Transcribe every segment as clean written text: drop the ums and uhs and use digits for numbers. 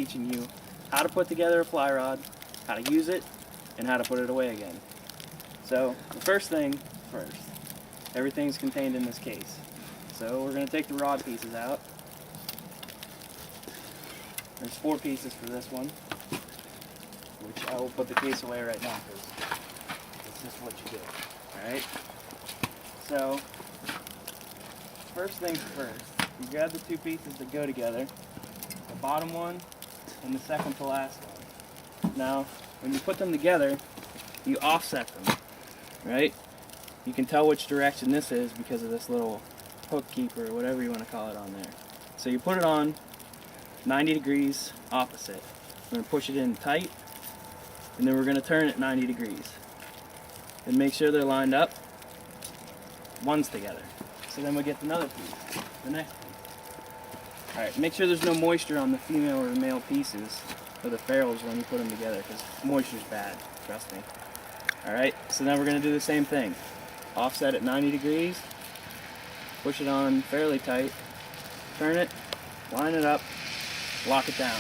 teaching you how to put together a fly rod, how to use it, and how to put it away again. So the first thing first, everything's contained in this case. So we're going to take the rod pieces out. There's 4 pieces for this one, which I will put the case away right now because it's just what you do. Alright? So, first things first, you grab the 2 pieces that go together, the bottom one and the second to last one. Now, when you put them together, you offset them, right? You can tell which direction this is because of this little hook keeper or whatever you want to call it on there. So you put it on 90 degrees opposite. We're going to push it in tight, and then we're going to turn it 90 degrees. And make sure they're lined up, ones together. So then we get another piece, the next piece. Alright, make sure there's no moisture on the female or the male pieces of the ferrules when you put them together, because moisture's bad, trust me. Alright, so now we're going to do the same thing. Offset at 90 degrees, push it on fairly tight, turn it, line it up, lock it down.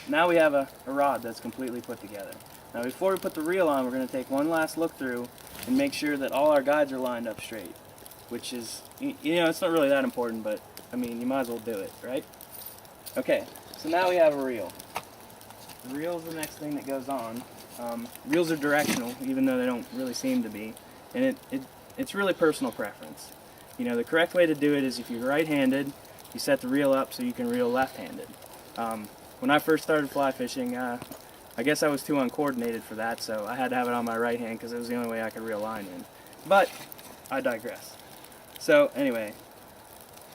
Now we have a rod that's completely put together. Now before we put the reel on, we're going to take one last look through and make sure that all our guides are lined up straight. Which is, you know, it's not really that important, but I mean, you might as well do it, right? Okay, so now we have a reel. The reel is the next thing that goes on. Reels are directional, even though they don't really seem to be, and it's really personal preference. You know, the correct way to do it is if you're right-handed, you set the reel up so you can reel left-handed. When I first started fly fishing, I guess I was too uncoordinated for that, so I had to have it on my right hand because it was the only way I could reel line in. But I digress. So anyway,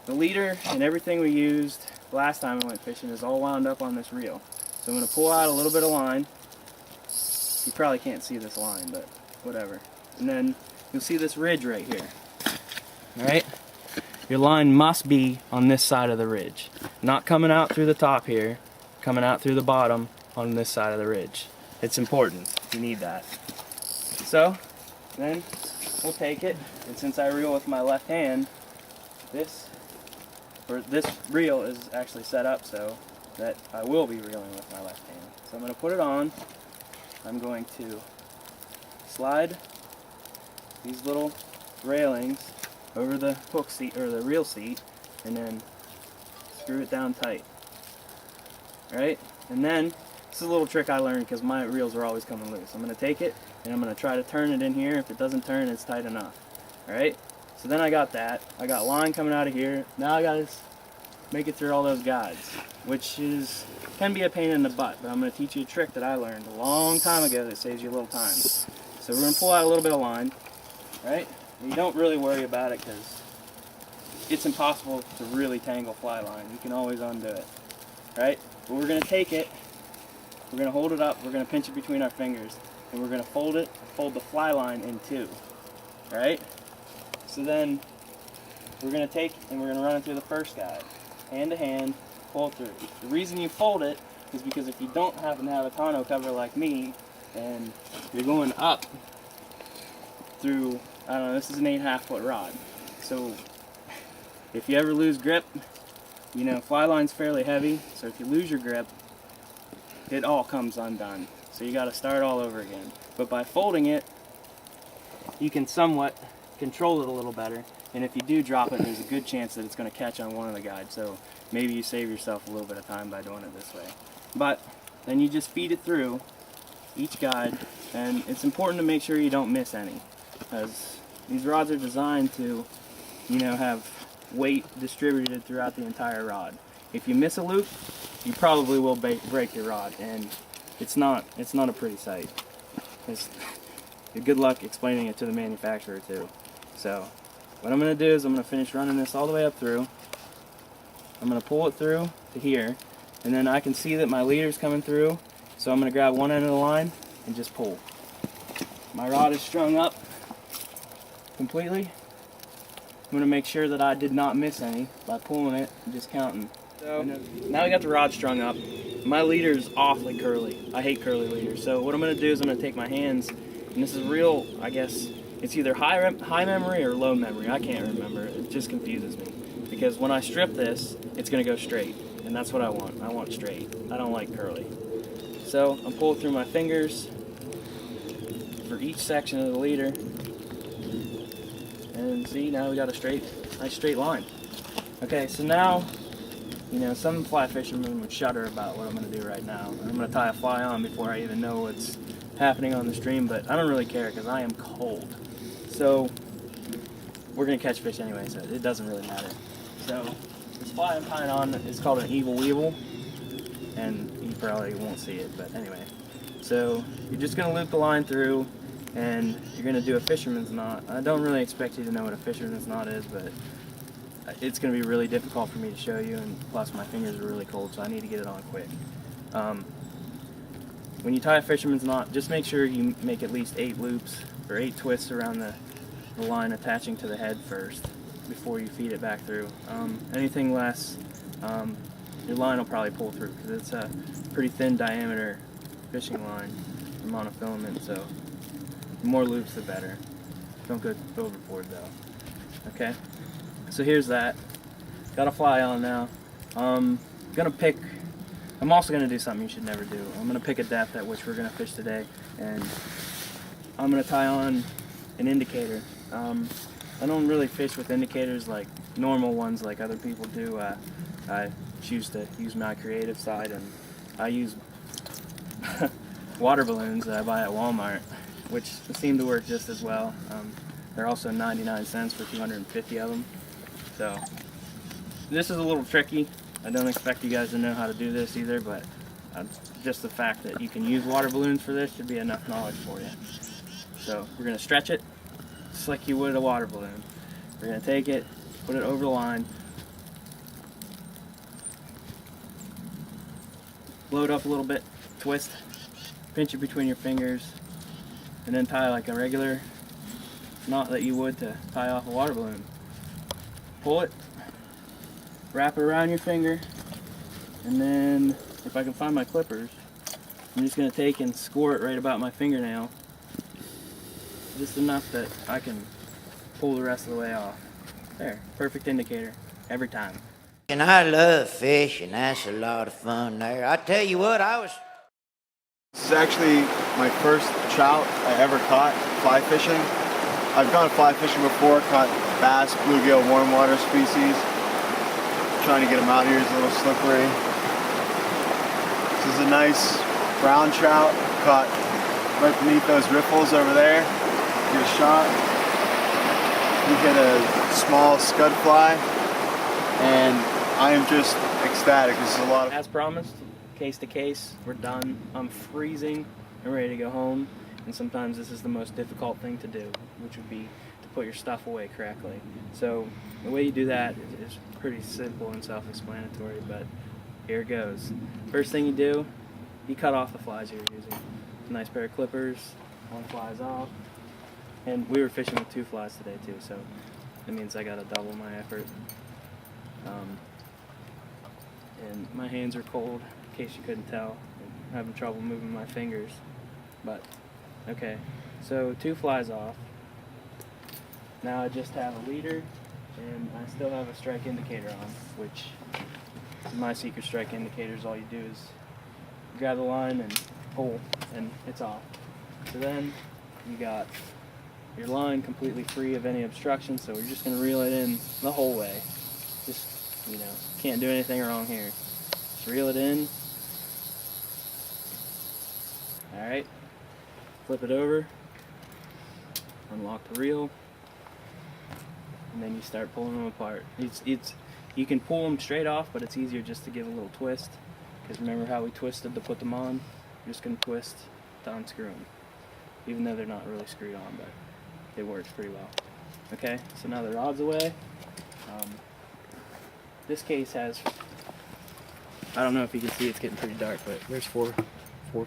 the leader and everything we used last time I went fishing is all wound up on this reel. So I'm going to pull out a little bit of line. You probably can't see this line, but whatever. And then you'll see this ridge right here. Alright? Your line must be on this side of the ridge. Not coming out through the top here, coming out through the bottom on this side of the ridge. It's important. You need that. So, then we'll take it, and since I reel with my left hand, this reel is actually set up so that I will be reeling with my left hand. So I'm going to put it on. I'm going to slide these little railings over the hook seat or the reel seat, and then screw it down tight. Alright? And then this is a little trick I learned because my reels are always coming loose. I'm going to take it and I'm going to try to turn it in here. If it doesn't turn, it's tight enough. Alright? So then I got that. I got line coming out of here. Now I got to make it through all those guides, which can be a pain in the butt, but I'm going to teach you a trick that I learned a long time ago that saves you a little time. So we're going to pull out a little bit of line. Right? And you don't really worry about it because it's impossible to really tangle fly line. You can always undo it. Right? But we're going to take it, we're going to hold it up, we're going to pinch it between our fingers, and we're going to fold the fly line in 2. Right? So then we're going to take and we're going to run it through the first guide, hand to hand, pull through. The reason you fold it is because if you don't happen to have a tonneau cover like me, and you're going up through, I don't know, this is an 8.5 foot rod. So if you ever lose grip, you know, fly line's fairly heavy, so if you lose your grip, it all comes undone. So you got to start all over again. But by folding it, you can somewhat control it a little better, and if you do drop it, there's a good chance that it's going to catch on one of the guides. So maybe you save yourself a little bit of time by doing it this way. But then you just feed it through each guide, and it's important to make sure you don't miss any, because these rods are designed to, you know, have weight distributed throughout the entire rod. If you miss a loop, you probably will break your rod, and it's not a pretty sight. Good luck explaining it to the manufacturer too. So what I'm going to do is I'm going to finish running this all the way up through. I'm going to pull it through to here, and then I can see that my leader's coming through, so I'm going to grab one end of the line and just pull. My rod is strung up completely. I'm going to make sure that I did not miss any by pulling it and just counting. So now we got the rod strung up. My leader is awfully curly. I hate curly leaders. So what I'm going to do is I'm going to take my hands, and this is real, I guess, it's either high memory or low memory. I can't remember. It just confuses me. Because when I strip this, it's going to go straight. and that's what I want. I want straight. I don't like curly. So I'm pulling through my fingers for each section of the leader, and see, now we got a nice straight line. Okay, so now, you know, some fly fishermen would shudder about what I'm going to do right now. I'm going to tie a fly on before I even know what's happening on the stream, but I don't really care because I am cold. So we're going to catch fish anyway, so it doesn't really matter. So this fly I'm tying on is called an Evil Weevil, and you probably won't see it, but anyway. So you're just going to loop the line through, and you're going to do a fisherman's knot. I don't really expect you to know what a fisherman's knot is, but it's going to be really difficult for me to show you, and plus my fingers are really cold, so I need to get it on quick. When you tie a fisherman's knot, just make sure you make at least 8 loops or 8 twists around the line attaching to the head first before you feed it back through. Anything less, your line will probably pull through because it's a pretty thin diameter fishing line for monofilament, so the more loops the better. Don't go overboard though. Okay, so here's that. Got a fly on now. I'm also gonna do something you should never do. I'm gonna pick a depth at which we're gonna fish today, and I'm gonna tie on an indicator. I don't really fish with indicators like normal ones like other people do. I choose to use my creative side, and I use water balloons that I buy at Walmart, which seem to work just as well. They're also 99 cents for 250 of them. So this is a little tricky. I don't expect you guys to know how to do this either, but just the fact that you can use water balloons for this should be enough knowledge for you. So we're going to stretch it just like you would a water balloon. We're going to take it, put it over the line, blow it up a little bit, twist, pinch it between your fingers, and then tie like a regular knot that you would to tie off a water balloon. Pull it, wrap it around your finger, and then if I can find my clippers, I'm just going to take and score it right about my fingernail, just enough that I can pull the rest of the way off. There, perfect indicator every time. And I love fishing. That's a lot of fun there. I tell you what, This is actually my first trout I ever caught fly fishing. I've gone fly fishing before, caught bass, bluegill, warm water species. Trying to get them out here is a little slippery. This is a nice brown trout caught right beneath those riffles over there. Get a shot. We hit a small scud fly, and I am just ecstatic. This is a lot of... As promised, case to case, we're done. I'm freezing and ready to go home, and sometimes this is the most difficult thing to do, which would be to put your stuff away correctly. So the way you do that is pretty simple and self-explanatory, but here it goes. First thing you do, you cut off the flies you're using. A nice pair of clippers, one flies off. And we were fishing with 2 flies today too, so that means I gotta double my effort. And my hands are cold, in case you couldn't tell. I'm having trouble moving my fingers. But, okay, so 2 flies off. Now I just have a leader, and I still have a strike indicator on, which is my secret strike indicators. All you do is grab the line and pull, and it's off. So then you got your line completely free of any obstruction, so we're just going to reel it in the whole way. Just, you know, can't do anything wrong here. Just reel it in. Alright, flip it over, unlock the reel, and then you start pulling them apart. You can pull them straight off, but it's easier just to give a little twist, because remember how we twisted to put them on? You're just going to twist to unscrew them, even though they're not really screwed on, but it works pretty well. Okay, so now the rod's away. This case has, I don't know if you can see, it's getting pretty dark, but there's four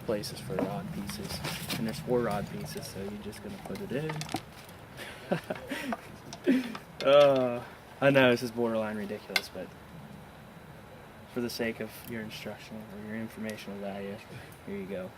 places for rod pieces, and there's 4 rod pieces, so you're just gonna put it in. I know this is borderline ridiculous, but for the sake of your instructional or your informational value, here you go.